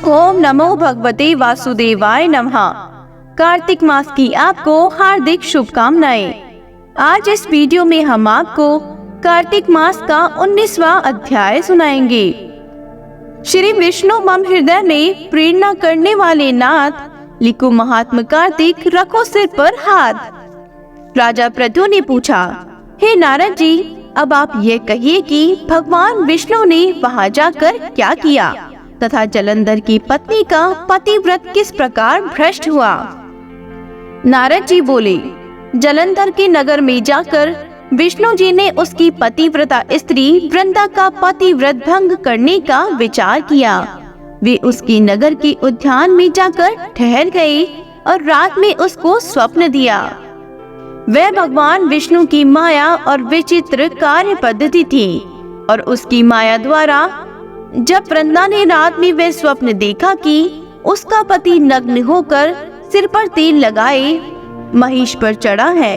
ओम नमो भगवते वासुदेवाय नमः। कार्तिक मास की आपको हार्दिक शुभकामनाएं। आज इस वीडियो में हम आपको कार्तिक मास का 19वां अध्याय सुनाएंगे। श्री विष्णु मम हृदय में प्रेरणा करने वाले नाथ, लिखो महात्मा कार्तिक, रखो सिर पर हाथ। राजा पृथु ने पूछा, हे नारद जी, अब आप ये कहिए कि भगवान विष्णु ने वहाँ जाकर क्या किया तथा जलंधर की पत्नी का पतिव्रत किस प्रकार भ्रष्ट हुआ। नारद जी बोले, जलंधर के नगर में जाकर विष्णु जी ने उसकी पतिव्रता स्त्री वृंदा का पतिव्रत भंग करने का विचार किया। वे उसकी नगर के उद्यान में जाकर ठहर गए और रात में उसको स्वप्न दिया। वह भगवान विष्णु की माया और विचित्र कार्य पद्धति थी और उसकी माया द्वारा जब वृंदा ने रात में वह स्वप्न देखा कि उसका पति नग्न होकर सिर पर तेल लगाए महिष पर चढ़ा है,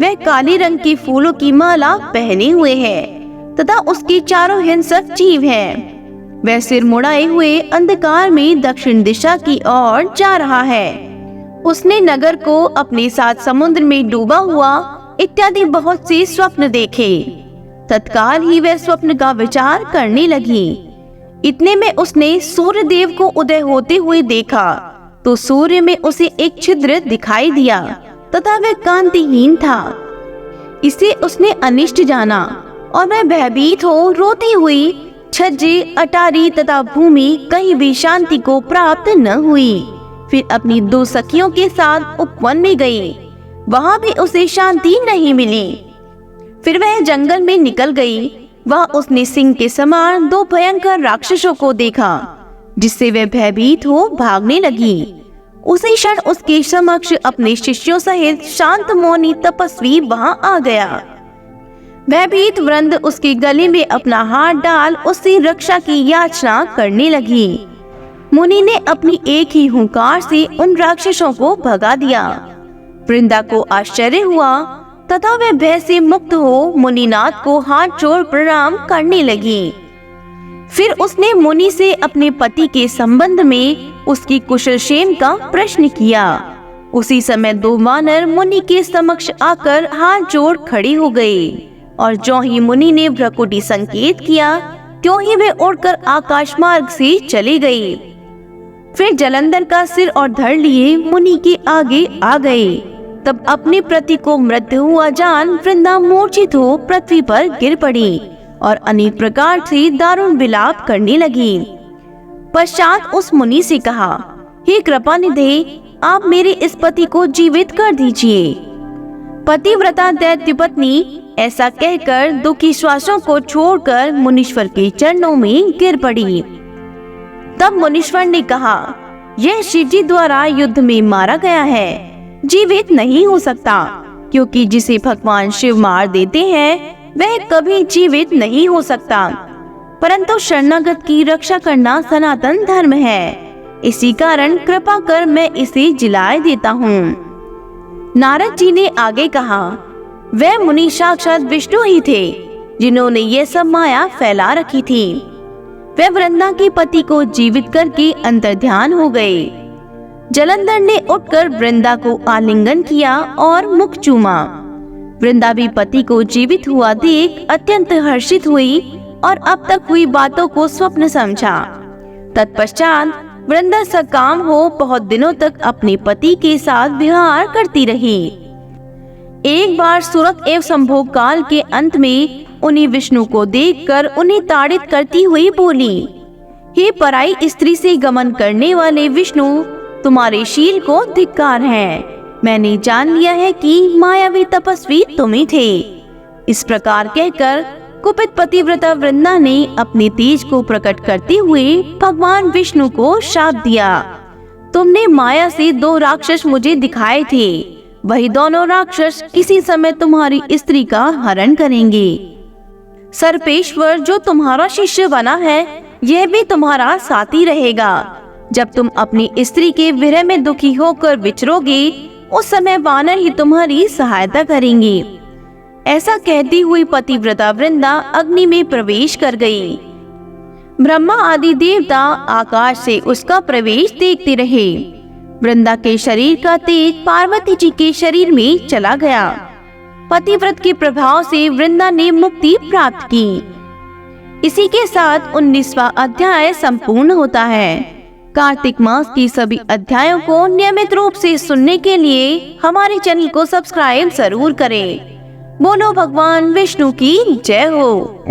वह काले रंग के फूलों की माला पहने हुए है तथा उसके चारों हिंसक जीव हैं। वह सिर मुड़ाए हुए अंधकार में दक्षिण दिशा की ओर जा रहा है। उसने नगर को अपने साथ समुद्र में डूबा हुआ इत्यादि बहुत से स्वप्न देखे। तत्काल ही वह स्वप्न का विचार करने लगी। इतने में उसने सूर्य देव को उदय होते हुए देखा तो सूर्य में उसे एक छिद्र दिखाई दिया तथा वह कांतिहीन था। इसे उसने अनिष्ट जाना और वह भयभीत हो रोती हुई छज्जे, अटारी तथा भूमि कहीं भी शांति को प्राप्त न हुई। फिर अपनी 2 सखियों के साथ उपवन में गई, वहां भी उसे शांति नहीं मिली। फिर वह जंगल में निकल गई। वह उसने सिंह के समान 2 भयंकर राक्षसों को देखा, जिससे वह भयभीत हो भागने लगी। उसी क्षण उसके समक्ष अपने शिष्यों सहित शांत मौनी तपस्वी वहां आ गया। भयभीत वृंद उसके गले में अपना हाथ डाल उससे रक्षा की याचना करने लगी। मुनि ने अपनी एक ही हुंकार से उन राक्षसों को भगा दिया। वृंदा को आश्चर्य हुआ तथा वह भय से मुक्त हो मुनिनाथ को हाथ जोड़ प्रणाम करने लगी। फिर उसने मुनि से अपने पति के संबंध में उसकी कुशलक्षेम का प्रश्न किया। उसी समय 2 वानर मुनि के समक्ष आकर हाथ जोड़ खड़े हो गए और ज्यों ही मुनि ने भ्रकुटी संकेत किया, त्यों ही वे उड़कर आकाश मार्ग से चले गए। फिर जलंधर का सिर और धड़ लिए मुनि के आगे आ गए। तब अपने प्रति को मृत हुआ जान वृंदा मूर्छित हो पृथ्वी पर गिर पड़ी और अनेक प्रकार से दारुण विलाप करने लगी। पश्चात उस मुनि से कहा, हे कृपानिधे, आप मेरे इस पति को जीवित कर दीजिए। पतिव्रता दैत्य पत्नी ऐसा कहकर दुखी श्वासों को छोड़कर मुनीश्वर के चरणों में गिर पड़ी। तब मुनीश्वर ने कहा, यह शिवजी द्वारा युद्ध में मारा गया है, जीवित नहीं हो सकता, क्योंकि जिसे भगवान शिव मार देते हैं वह कभी जीवित नहीं हो सकता। परंतु शरणागत की रक्षा करना सनातन धर्म है, इसी कारण कृपा कर मैं इसे जिलाए देता हूँ। नारद जी ने आगे कहा, वह मुनि साक्षात विष्णु ही थे, जिन्होंने ये सब माया फैला रखी थी। वह वृंदा के पति को जीवित करके अंतर्ध्यान हो गए। जलंधर ने उठकर वृंदा को आलिंगन किया और मुख चूमा। वृंदा भी पति को जीवित हुआ देख अत्यंत हर्षित हुई और अब तक हुई बातों को स्वप्न समझा। तत्पश्चात वृंदा सकाम हो बहुत दिनों तक अपने पति के साथ विहार करती रही। एक बार सुरत एवं संभोग काल के अंत में उन्हीं विष्णु को देखकर उन्हें ताड़ित करती हुई बोली, हे पराई स्त्री से गमन करने वाले विष्णु, तुम्हारे शील को धिक्कार है। मैंने जान लिया है कि मायावी तपस्वी तुम ही थे। इस प्रकार कहकर कुपित पतिव्रता वृंदा ने अपने तेज को प्रकट करते हुए भगवान विष्णु को शाप दिया, तुमने माया से 2 राक्षस मुझे दिखाए थे, वही दोनों राक्षस किसी समय तुम्हारी स्त्री का हरण करेंगे। सर्पेश्वर जो तुम्हारा शिष्य बना है, यह भी तुम्हारा साथी रहेगा। जब तुम अपनी स्त्री के विरह में दुखी होकर विचरोगे, उस समय वानर ही तुम्हारी सहायता करेंगे। ऐसा कहती हुई पतिव्रता वृंदा अग्नि में प्रवेश कर गई। ब्रह्मा आदि देवता आकाश से उसका प्रवेश देखते रहे। वृंदा के शरीर का तेज पार्वती जी के शरीर में चला गया। पतिव्रत के प्रभाव से वृंदा ने मुक्ति प्राप्त की। इसी के साथ 19वां अध्याय संपूर्ण होता है। कार्तिक मास की सभी अध्यायों को नियमित रूप से सुनने के लिए हमारे चैनल को सब्सक्राइब जरूर करें। बोलो भगवान विष्णु की जय हो।